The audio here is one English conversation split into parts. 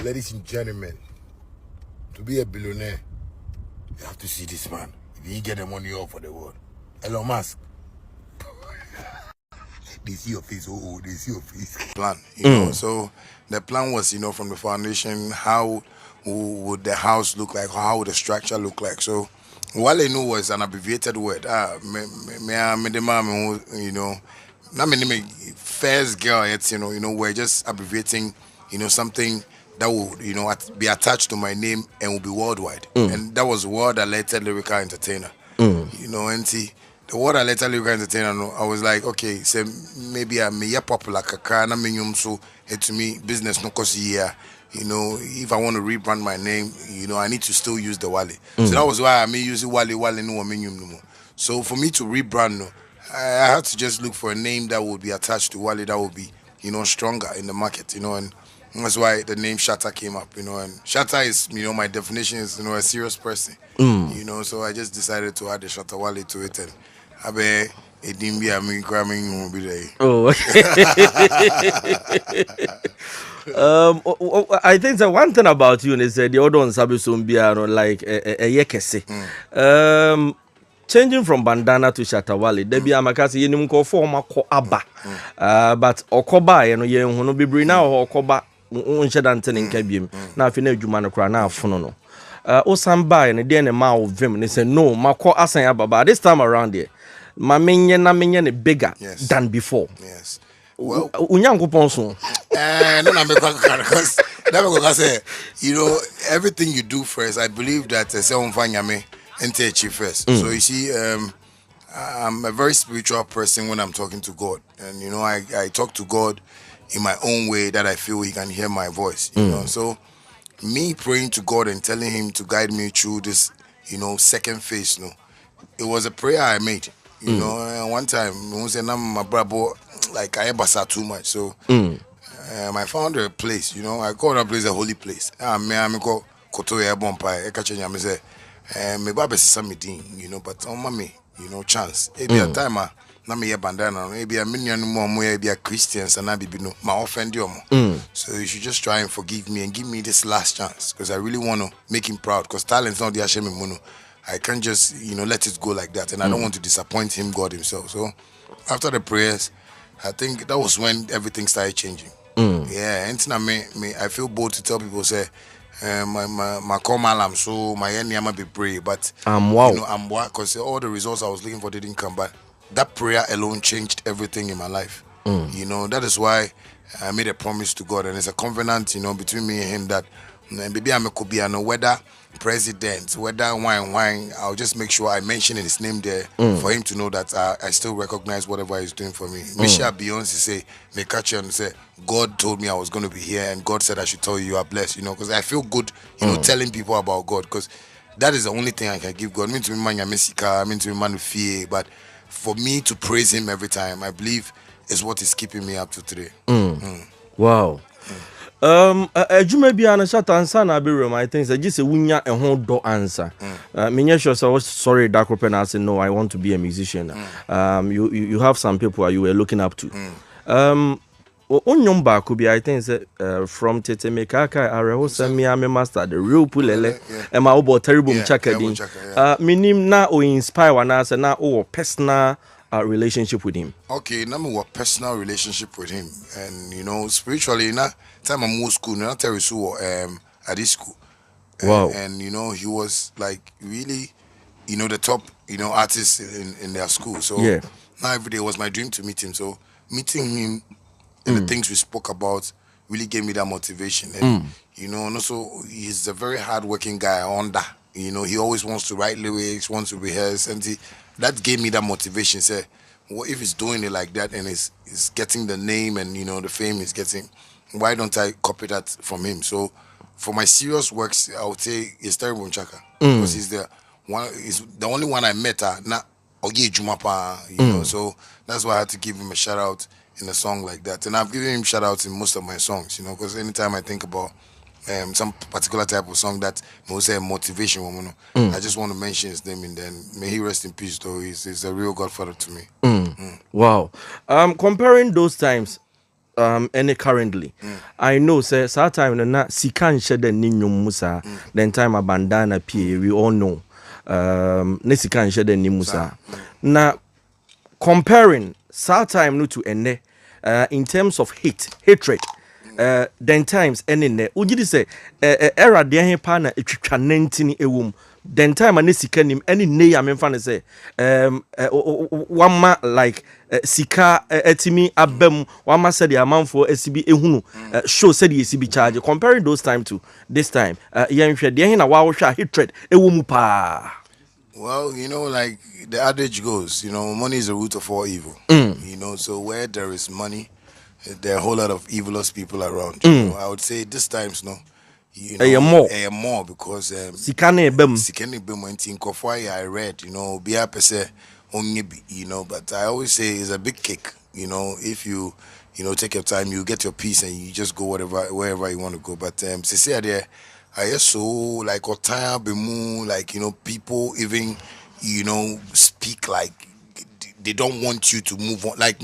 Ladies and gentlemen, to be a billionaire, you have to see this man. If you get the money all for the world. Elon Musk. They see your face, they see your face. Plan, you know. So the plan was, from the foundation, how would the house look like, how would the structure look like. So what I knew was an abbreviated word. Not many first girl, it's we're just abbreviating, something that would, be attached to my name and will be worldwide. And that was World Alerted Lyrical Entertainer. And see, the World Alerted Lyrical Entertainer, I was like, okay, so maybe I'm a popular kaka, na menyum so it to me business no cost year. If I want to rebrand my name, I need to still use the Wale. So that was why I may use Wale no menyum no more. So for me to rebrand, no, I had to just look for a name that would be attached to Wale that would be, stronger in the market, and that's why the name Shatta came up, and Shatta is, my definition is, a serious person, so I just decided to add the Shatta Wale to it, and I bet it didn't be a me cramming be there. Oh, I think the one thing about you is the other ones have some like a yekese. Changing from bandana to Shatta Wale, there be a makasi yenim ko form ko aba. But okoba ye no bibiri na okoba unche dante nka biem. Na afi na adwuma no kra na afono no. Osamba ne de ne ma o vim ne say no mako asan ababa this time around here. Ma menye ne bigger than before. Yes. Well, Unyankopon so. No, because say, everything you do first, I believe that and take first. So you see, I'm a very spiritual person when I'm talking to God, and I talk to God in my own way that I feel He can hear my voice. So me praying to God and telling Him to guide me through this, second phase. It was a prayer I made. And one time, my brother, like I basa too much, so I found a place. I called a place a holy place. Me go koto ya bompa. I catch me say. Me baba say something, but on mommy, chance. Maybe a time na me bandana, maybe a million more maybe a Christians and I be no my offend you. So you should just try and forgive me and give me this last chance because I really want to make him proud because talent's not the shame mono. I can't just let it go like that, and I don't want to disappoint him, God himself. So after the prayers, I think that was when everything started changing. Yeah, and I feel bold to tell people say my call alarm so my end might be pray, but I'm wow. I'm wow because all the results I was looking for didn't come, but that prayer alone changed everything in my life. That is why I made a promise to God, and it's a covenant, between me and Him that maybe I'm a Kobiano, whether president, whether wine, I'll just make sure I mention His name there for Him to know that I still recognize whatever He's doing for me. Beyoncé say, me catch you and say, God told me I was going to be here, and God said I should tell you are blessed, because I feel good, telling people about God, because that is the only thing I can give God. I mean to be man, I mean to be man fear, but for me to praise Him every time, I believe is what is keeping me up to today. Wow. Juma bia na Shatta answer na be room. I think say just wunya e ho do answer. Me sure so sorry that group and I say no, I want to be a musician. You have some people you were looking up to. Onyom could be I think say from Tete Mekaka areho send me am master the real pulele e ma obo terrible mchakadin. Minim na o inspire wana say na o personal relationship with him. Okay, now me personal relationship with him, and spiritually, na time I'm more school, not Terry at this school. Wow. And he was like really, the top, artist in their school. So now every day was my dream to meet him. So meeting him and the things we spoke about really gave me that motivation. And and also he's a very hardworking guy on that. He always wants to write lyrics, wants to rehearse, and that gave me that motivation. Say, what if he's doing it like that and he's getting the name and the fame he's getting? Why don't I copy that from him? So for my serious works, I would say it's Terry Bonchaka because he's the only one I met. Not Ogie Jumapa, So that's why I had to give him a shout out in a song like that. And I've given him shout outs in most of my songs, because anytime I think about some particular type of song that may say motivation, I just want to mention his name, and then may he rest in peace. Though he's a real godfather to me. Wow. Comparing those times, any currently. I know say that time na sika nhyɛ da ni nnwom musa. Then time a bandana pie we all know. Ne sika nhyɛ da ni musa. Na comparing that time no to ene in terms of hatred. Then times any ne ugidi say era de hen pa na etwitwa nantini ewom then time and sika nim any ne ya memfa ne say wama like sika etimi abem wama said the amount for SCB ehunu show said the SCB charge comparing those time to this time yen hwe de hen na wa wo hwe hatred ewom pa. Well, you know, like the adage goes, you know, money is the root of all evil. You know, so where there is money, there are a whole lot of evilous people around. You know, I would say this times, no, you know, more because Sikane bem went in Kofwai. I read, you know, Bia Pese only, you know, but I always say it's a big cake. You know, if you know, take your time, you get your peace, and you just go wherever you want to go. But say there. I so like Otaya Bemu, like you know, people even you know speak like they don't want you to move on. Like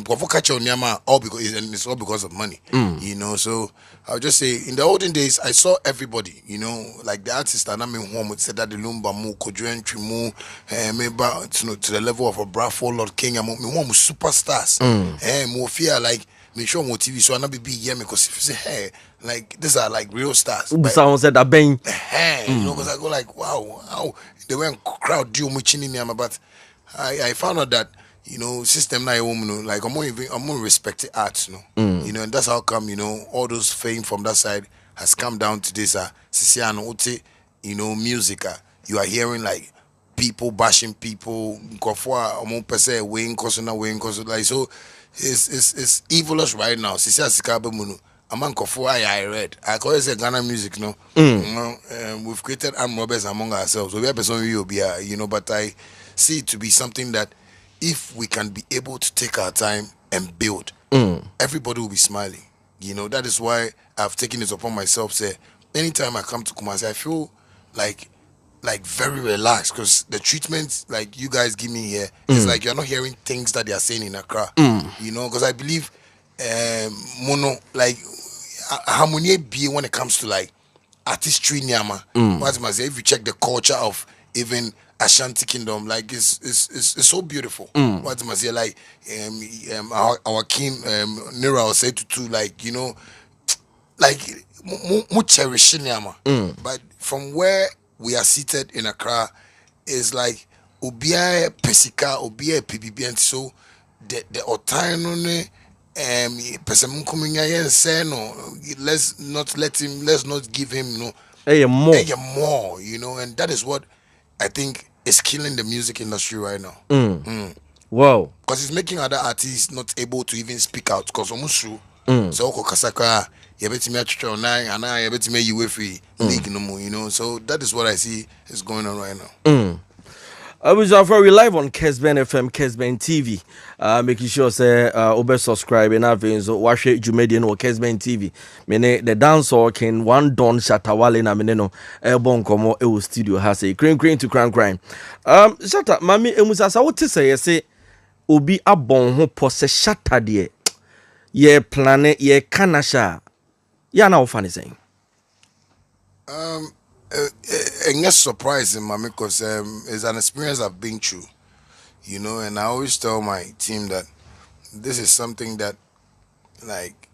all because and it's all because of money. You know, so I'll just say in the olden days I saw everybody, you know, like the artists and I mean home would say that the Lumba Mu, Kojuan Trimu, maybe to the level of a Brafo Lord King, and one superstars. More fear like me show more TV so I not be yeah because if you say hey like these are like real stars. Someone said that bang. You know, because I go like wow, how they went crowd deal much in me, but I found out that you know system na woman like I'm more respected arts, you know. You know, and that's how come you know all those fame from that side has come down to this you know music you are hearing like people bashing people like so it's evilous right now. Among I read. I call it Ghana music, no. You know, we've created armed robbers among ourselves. So we are person will be, you know, but I see it to be something that if we can be able to take our time and build, everybody will be smiling. You know, that is why I've taken it upon myself. Say, anytime I come to Kumasi, I feel like very relaxed because the treatment like you guys give me here is like you're not hearing things that they are saying in Accra. You know, because I believe mono like harmony be when it comes to like artistry nyama. What must say if you check the culture of even Ashanti Kingdom, like it's so beautiful. What must say like our king Nira will say to like you know like mu cherish nyama. But from where we are seated in Accra is like Obia Pesika, Obia PBB, and so the Otano person coming here say no, let's not give him no more, you know, and that is what I think is killing the music industry right now. Wow. Because it's making other artists not able to even speak out because almost true. So Kasaka you bet me at 9 and I bet me you free league no more, you know. So that is what I see is going on right now. I was very live on Kesben FM, Kesben TV. Making sure say over subscribe and everything. So watch it Jumedian or Kesben TV. Mene the dancer can one don Shatta Wale na mene no airborne komo e studio has a crane to crime. Shatta mami emusasa what say obi abon ho pose Shatta de ye planet ye kanasha. Yeah, now funny saying. And it's surprising, man, because it's an experience I've been through, you know, and I always tell my team that this is something that, like,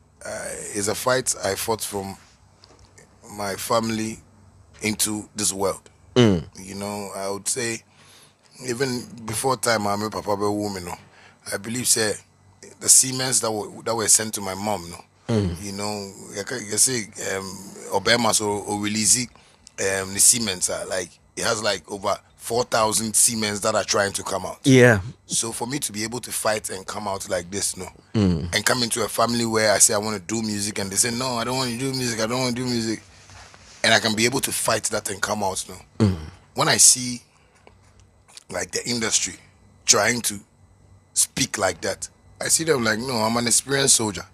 is a fight I fought from my family into this world. You know, I would say, even before time, I'm a papa woman, no, I believe, say, the Siemens that were sent to my mom, no. You know, you see, Obama so release the Siemens are like it has like over 4,000 Siemens that are trying to come out. Yeah. So for me to be able to fight and come out like this, no, and come into a family where I say I want to do music and they say no, I don't want to do music, I don't want to do music, and I can be able to fight that and come out, no. When I see like the industry trying to speak like that, I see them like no, I'm an experienced soldier.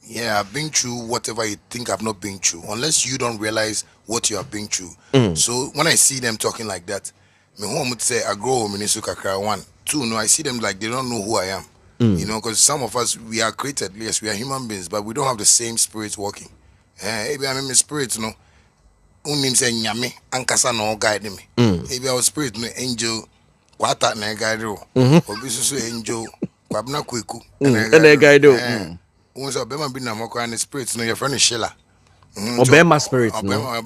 Yeah, I've been through whatever you think I've not been through, unless you don't realize what you have been through. So when I see them talking like that, me home would say I grow Minnesota 1, 2, no, I see them like they don't know who I am. You know, because some of us, we are created, yes, we are human beings, but we don't have the same spirit working. Maybe I mean, my spirit, you know, unim say nyame ankasa no guide me. Maybe our spirit no angel kwata na guide ro. Obi so angel kwabna kweku na guide ro. Unso be man bi na mokra ne spirit no your friend Sheila. Obema spirit no.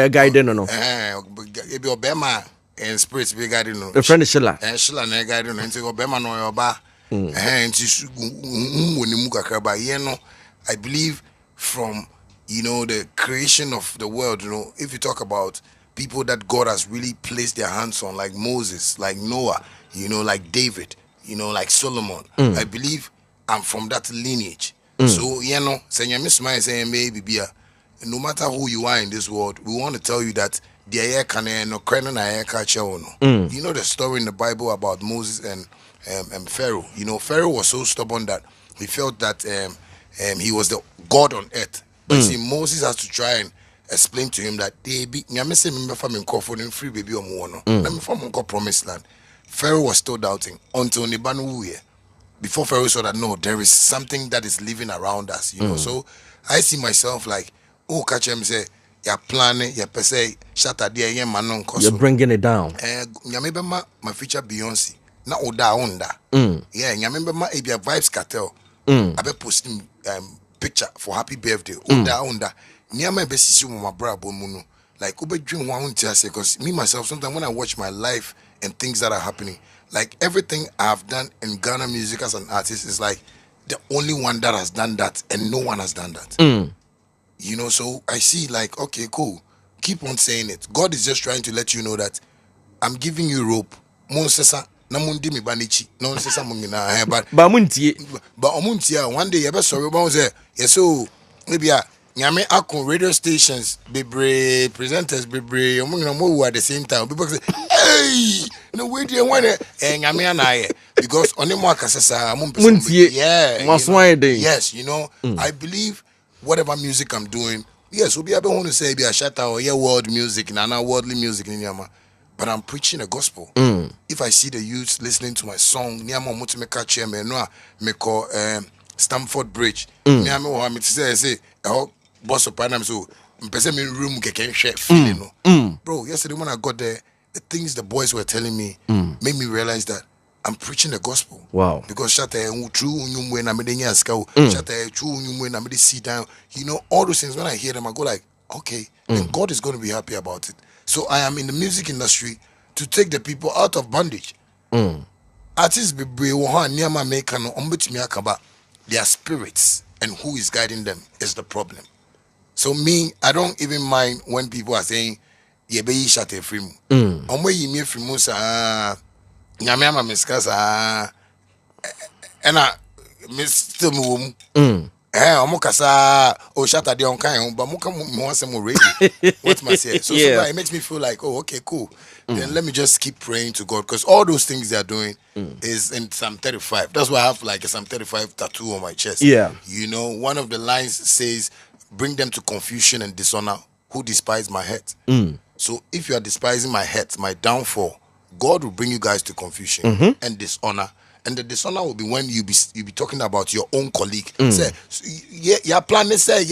Guide no. Ebi obema and spirit be guide no. Your friend Sheila. Sheila na guide no nti obema no yoba. Nti woni mu kakra ba ye no I believe from the creation of the world, if you talk about people that God has really placed their hands on, like Moses, like Noah, like David, like Solomon, I believe I'm from that lineage. So, saying Miss Maya saying maybe no matter who you are in this world, we want to tell you that the air can no You know the story in the Bible about Moses and Pharaoh. Pharaoh was so stubborn that he felt that he was the God on earth. But see, Moses has to try and explain to him that they be free baby or promised land. Pharaoh was still doubting until Nibanu before Pharaoh saw that no, there is something that is living around us, So I see myself like, catch him say, you're planning, you're per se, Shatta Wale, you're bringing it down. My future Beyoncé, na oda onda. Yeah, remember my Vibes Cartel. I be posting picture for happy birthday. Onda. Near my best is my brother Muno. Like ube dream one because me myself sometimes when I watch my life and things that are happening, like everything I've done in Ghana music as an artist is like the only one that has done that and no one has done that. So I see like, okay, cool. Keep on saying it. God is just trying to let you know that I'm giving you rope. Monsesa namundi mi banichi. No sesa mungina but omuntia one day you be sorry about say yes so maybe nyame akon radio stations bebre presenters bebre omungina mo at the same time people say hey no way dey one nyame anaye because onimo akasasa muntie yes I believe whatever music I'm doing, yes, we'll be able to say be a Shatta or world music, nana worldly music in Yama. But I'm preaching the gospel. If I see the youths listening to my song, Niama Mutimeka Chairman, no, me call Stamford Bridge. Niama wa me say, oh, boss of Panam, so person me room can share feeling. Bro, yesterday when I got there, the things the boys were telling me made me realize that I'm preaching the gospel. Wow. Because Shatta true unyumwe na mede nyaska, Shatta true unyumwe na mede sit down. All those things when I hear them, I go like, okay, and God is going to be happy about it. So I am in the music industry to take the people out of bondage. Artists be near make their spirits and who is guiding them is the problem. So me, I don't even mind when people are saying, "Ye be Shatta free mu." Omwe yi me free mu sa. Nyame ama miskasa ena mistem wom omo kasa o Shatta de on kan but mo come mo say mo ready what must say so it makes me feel like okay cool then let me just keep praying to God because all those things they are doing is in Psalm 35. That's why I have like a Psalm 35 tattoo on my chest. One of the lines says bring them to confusion and dishonor who despise my head. So if you are despising my head, my downfall, God will bring you guys to confusion and dishonor. And the dishonor will be when you be talking about your own colleague. Say, yeah, plan say,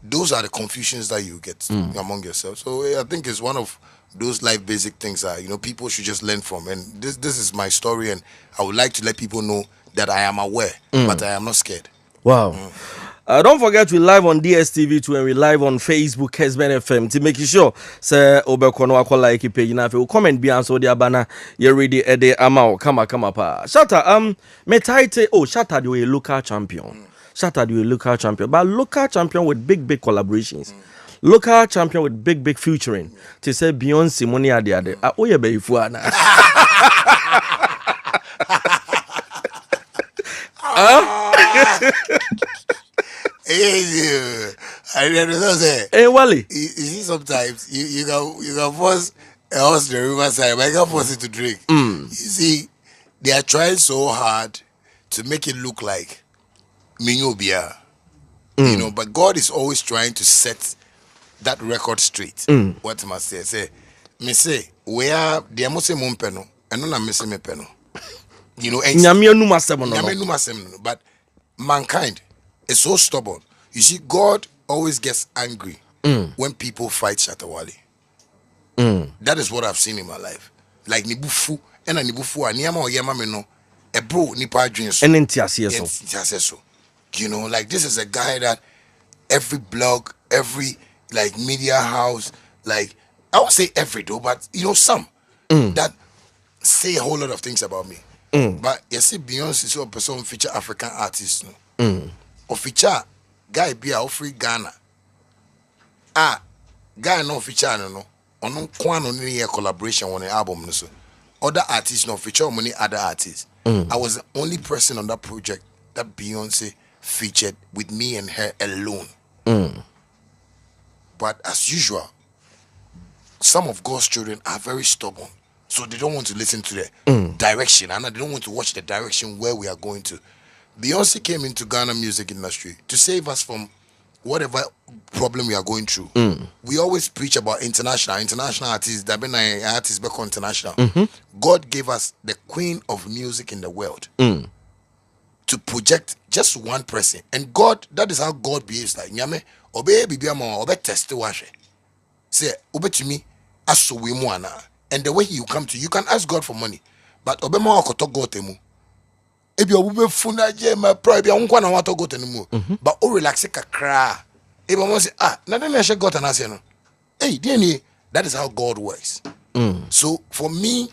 those are the confusions that you get among yourselves. So I think it's one of those life basic things that people should just learn from. And this is my story, and I would like to let people know that I am aware, but I am not scared. Wow. Don't forget we live on DSTV2 and we live on Facebook Hesben FM to make sure say obekono akọ like page na fe comment bi answer the abana you ready ede ama kama pa. Shatta me title Shatta you a local champion. Shatta you a local champion, but local champion with big collaborations. Local champion with big featuring. To say Beyoncé money ade oye be ifu ana. I understand say. Hey Wale. You see sometimes you can force a horse to the riverside, but you can force it to drink. You see, they are trying so hard to make it look like Minyobia. But God is always trying to set that record straight. What must I say? Me say where the amose mumpeno and no na missing me peno. You know, but mankind is so stubborn. You see, God always gets angry when people fight Shatta Wale. That is what I've seen in my life. Like Nibufu and Nibufu and Niama or Yama no a bro Nipa dreams. And so. You know, like this is a guy that every blog, every like media house, like I won't say every though, but you know, some that say a whole lot of things about me. But you see, Beyoncé is a person feature African artists, no? Or feature guy be a free Ghana. Guy no feature no. On no any collaboration on an album, no so. Other artists no feature many other artists. I was the only person on that project that Beyoncé featured with me and her alone. But as usual, some of God's children are very stubborn. So they don't want to listen to the direction, and they don't want to watch the direction where we are going to. Beyoncé came into Ghana music industry to save us from whatever problem we are going through. We always preach about international artists, that been artists back international. God gave us the queen of music in the world to project just one person. And God, that is how God behaves. Like nyame, obey bibiama, obey test washe. Say, obey to me, aso we muana. And the way you come to, you can ask God for money. But obey mo akoto God temu. Ebi obube funa je ma pride ya nkwa na wato God temu. But o relax kakra. Ebi mo say, na den she God na say no. Hey, DNA, that is how God works. So for me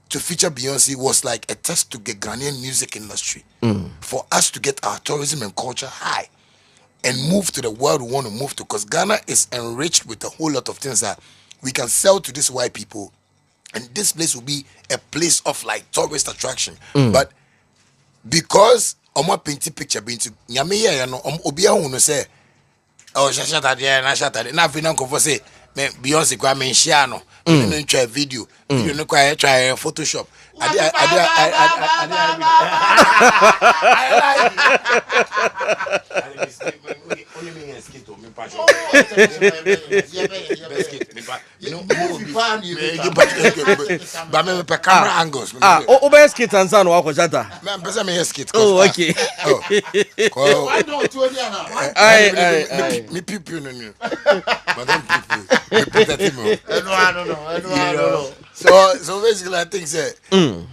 to feature Beyoncé was like a test to get Ghanaian music industry. For us to get our tourism and culture high and move to the world we want to move to, because Ghana is enriched with a whole lot of things that we can sell to these white people, and this place will be a place of like tourist attraction. But because my painting picture being to nyame ya no obi ahun no say oh Shatta there na Shatta na fi na ko say me Beyoncé kwa me share no no try video no kwa try Photoshop but me pe camera angles over skit and son wa ko Shatta me pesa me skit. Oh okay. I don't do it now. Me people no no madam people me put that him. I don't know. So basically I think say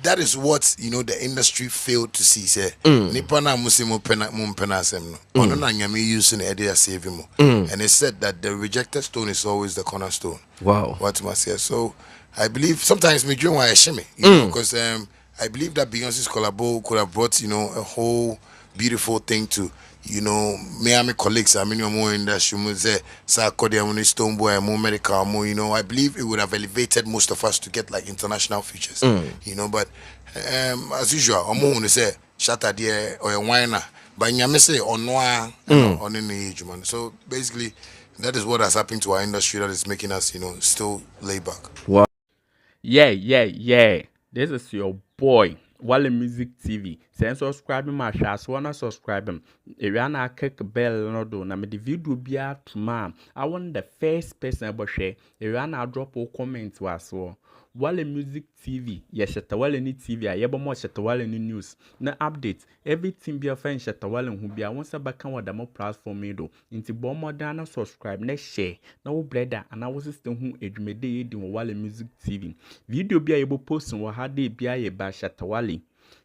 that is what the industry failed to see. Say nipa na musimo pena asem no ono na nyame use na ede save him. And it said that the rejected stone is always the cornerstone. Wow. What must say? So I believe sometimes me dream why I shame because I believe that Beyonce's collabo could have brought a whole beautiful thing to Miami colleagues. I mean, more industry, Sarkodia, Stone Boy, more medical, more. I believe it would have elevated most of us to get like international features. But as usual, I'm going to say Shatta there or a whiner, but you say on on any age, man. So basically, that is what has happened to our industry that is making us, still lay back. Wow. Yeah. This is your boy, Wale Music TV. Send subscribe my share, so wanna subscribe him. If you wanna click bell no do, na me the video be out tomorrow. I want the first person about share. If you wanna drop a comment was so. Wale Music TV, yes, Shatta Wale ni TV, I ever more Shatta Wale ni news. Na update, everything be a friend Shatta Wale who be a once a back on the more platform me do. Into bomb more than subscribe, next share. No brother, and I was system who edumede in Wale Music TV. Video be able post and what had they be a by Shatta Wale.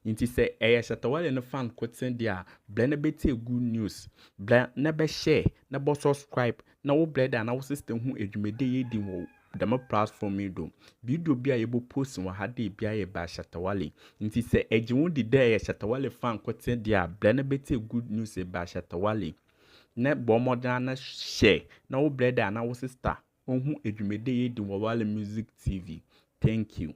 Inti say Shatta Wale no fan quoting there, blend bete good news. Blend never share, never subscribe, no brother, and I was system who edumede in the more platform me do. Video be able post and what had they be a by Shatta Wale. Inti say Ejun did there Shatta Wale fan quoting there, blend bete good news by Shatta Wale. Ne bomb than share, no brother, and I was sister. Who edumede in Wale Music TV. Thank you.